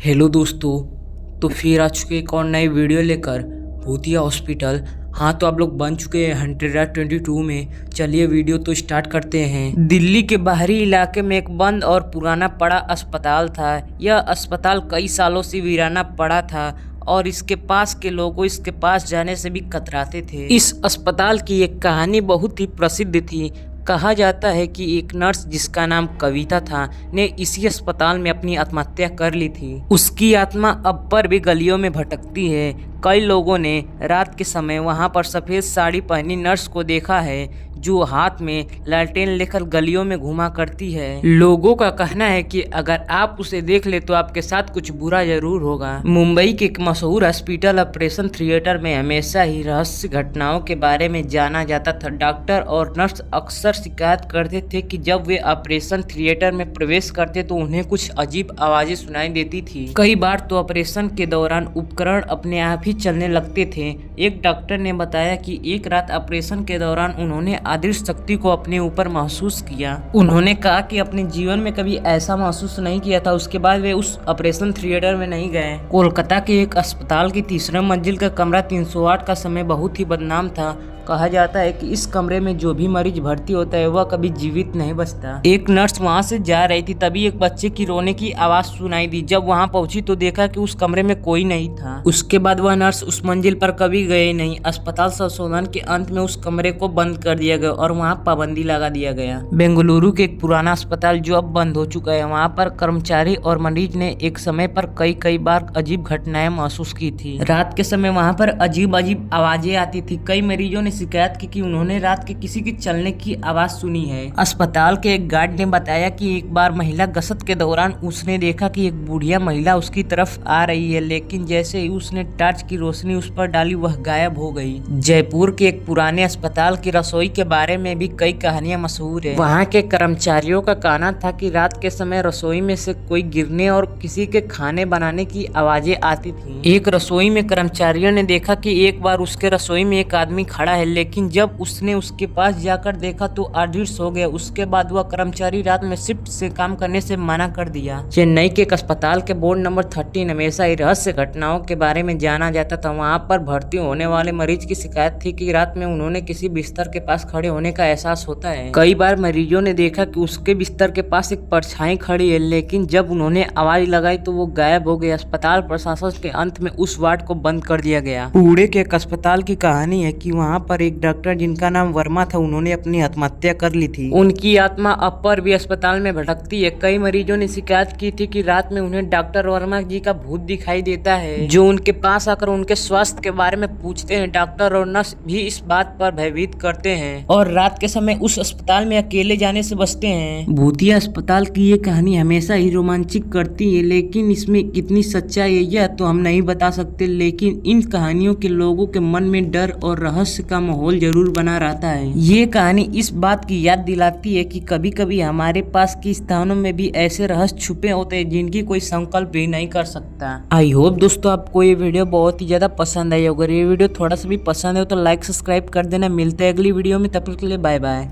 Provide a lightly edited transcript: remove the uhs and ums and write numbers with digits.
Hello दोस्तों। तो फिर आ चुके एक और नई वीडियो लेकर भूतिया हॉस्पिटल। हाँ, तो आप लोग बन चुके हैं 122 में। चलिए वीडियो तो स्टार्ट करते हैं। दिल्ली के बाहरी इलाके में एक बंद और पुराना पड़ा अस्पताल था। यह अस्पताल कई सालों से वीराना पड़ा था और इसके पास के लोगों इसके पास जाने से भी कतराते थे। इस अस्पताल की एक कहानी बहुत ही प्रसिद्ध थी। कहा जाता है कि एक नर्स जिसका नाम कविता था ने इसी अस्पताल में अपनी आत्महत्या कर ली थी। उसकी आत्मा अब पर भी गलियों में भटकती है। कई लोगों ने रात के समय वहां पर सफ़ेद साड़ी पहनी नर्स को देखा है जो हाथ में लालटेन लेकर गलियों में घुमा करती है। लोगों का कहना है कि अगर आप उसे देख ले तो आपके साथ कुछ बुरा जरूर होगा। मुंबई के एक मशहूर हॉस्पिटल ऑपरेशन थिएटर में हमेशा ही रहस्य घटनाओं के बारे में जाना जाता था। डॉक्टर और नर्स अक्सर शिकायत करते थे कि जब वे ऑपरेशन थिएटर में प्रवेश करते तो उन्हें कुछ अजीब आवाजें सुनाई देती थी। कई बार तो ऑपरेशन के दौरान उपकरण अपने आप ही चलने लगते थे। एक डॉक्टर ने बताया कि एक रात ऑपरेशन के दौरान उन्होंने अदृश्य शक्ति को अपने ऊपर महसूस किया। उन्होंने कहा कि अपने जीवन में कभी ऐसा महसूस नहीं किया था। उसके बाद वे उस ऑपरेशन थिएटर में नहीं गए। कोलकाता के एक अस्पताल की तीसरे मंजिल का कमरा 308 का समय बहुत ही बदनाम था। कहा जाता है कि इस कमरे में जो भी मरीज भर्ती होता है वह कभी जीवित नहीं बचता। एक नर्स वहां से जा रही थी, तभी एक बच्चे की रोने की आवाज सुनाई दी। जब वहां पहुंची तो देखा कि उस कमरे में कोई नहीं था। उसके बाद वह नर्स उस मंजिल पर कभी गए नहीं। अस्पताल संशोधन के अंत में उस कमरे को बंद कर दिया गया और वहाँ पाबंदी लगा दिया गया। बेंगलुरु के एक पुराना अस्पताल जो अब बंद हो चुका है, वहाँ पर कर्मचारी और मरीज ने एक समय पर कई बार अजीब घटनाएं महसूस की थी। रात के समय वहाँ पर अजीब आवाजें आती थी। कई मरीजों ने शिकायत की कि उन्होंने रात के किसी के चलने की आवाज सुनी है। अस्पताल के एक गार्ड ने बताया कि एक बार महिला गश्त के दौरान उसने देखा कि एक बुढ़िया महिला उसकी तरफ आ रही है, लेकिन जैसे ही उसने टॉर्च की रोशनी उस पर डाली वह गायब हो गई। जयपुर के एक पुराने अस्पताल की रसोई के बारे में भी कई कहानियां मशहूर है। वहाँ के कर्मचारियों का कहना था कि रात के समय रसोई में से कोई गिरने और किसी के खाने बनाने की आवाजें आती थी। एक रसोई में कर्मचारियों ने देखा कि एक बार उसके रसोई में एक आदमी खड़ा है, लेकिन जब उसने उसके पास जाकर देखा तो अदृश्य हो गया। उसके बाद वह कर्मचारी रात में शिफ्ट से काम करने से मना कर दिया। चेन्नई के एक अस्पताल के बोर्ड नंबर 13 हमेशा ही रहस्य घटनाओं के बारे में जाना जाता था। वहाँ पर भर्ती होने वाले मरीज की शिकायत थी कि रात में उन्होंने किसी बिस्तर के पास खड़े होने का एहसास होता है। कई बार मरीजों ने देखा कि उसके बिस्तर के पास एक परछाई खड़ी है, लेकिन जब उन्होंने आवाज लगाई तो वो गायब हो गई। अस्पताल प्रशासन के अंत में उस वार्ड को बंद कर दिया गया। पुणे के एक अस्पताल की कहानी है कि वहाँ पर एक डॉक्टर जिनका नाम वर्मा था, उन्होंने अपनी आत्महत्या कर ली थी। उनकी आत्मा अब पर भी अस्पताल में भटकती है। कई मरीजों ने शिकायत की थी कि रात में उन्हें डॉक्टर वर्मा जी का भूत दिखाई देता है, जो उनके पास आकर उनके स्वास्थ्य के बारे में पूछते हैं। डॉक्टर और नर्स भी इस बात पर भयभीत करते हैं और रात के समय उस अस्पताल में अकेले जाने से बचते हैं। भूतिया अस्पताल की ये कहानी हमेशा ही रोमांचित करती है, लेकिन इसमें कितनी सच्चाई है यह तो हम नहीं बता सकते। लेकिन इन कहानियों के लोगों के मन में डर और रहस्य का माहौल जरूर बना रहता है। ये कहानी इस बात की याद दिलाती है कि कभी कभी हमारे पास के स्थानों में भी ऐसे रहस्य छुपे होते हैं जिनकी कोई संकल्प भी नहीं कर सकता। आई होप दोस्तों आपको ये वीडियो बहुत ही ज्यादा पसंद आई। अगर ये वीडियो थोड़ा सा भी पसंद है तो लाइक सब्सक्राइब कर देना। मिलते हैं अगली वीडियो में, तब तक के लिए बाय बाय।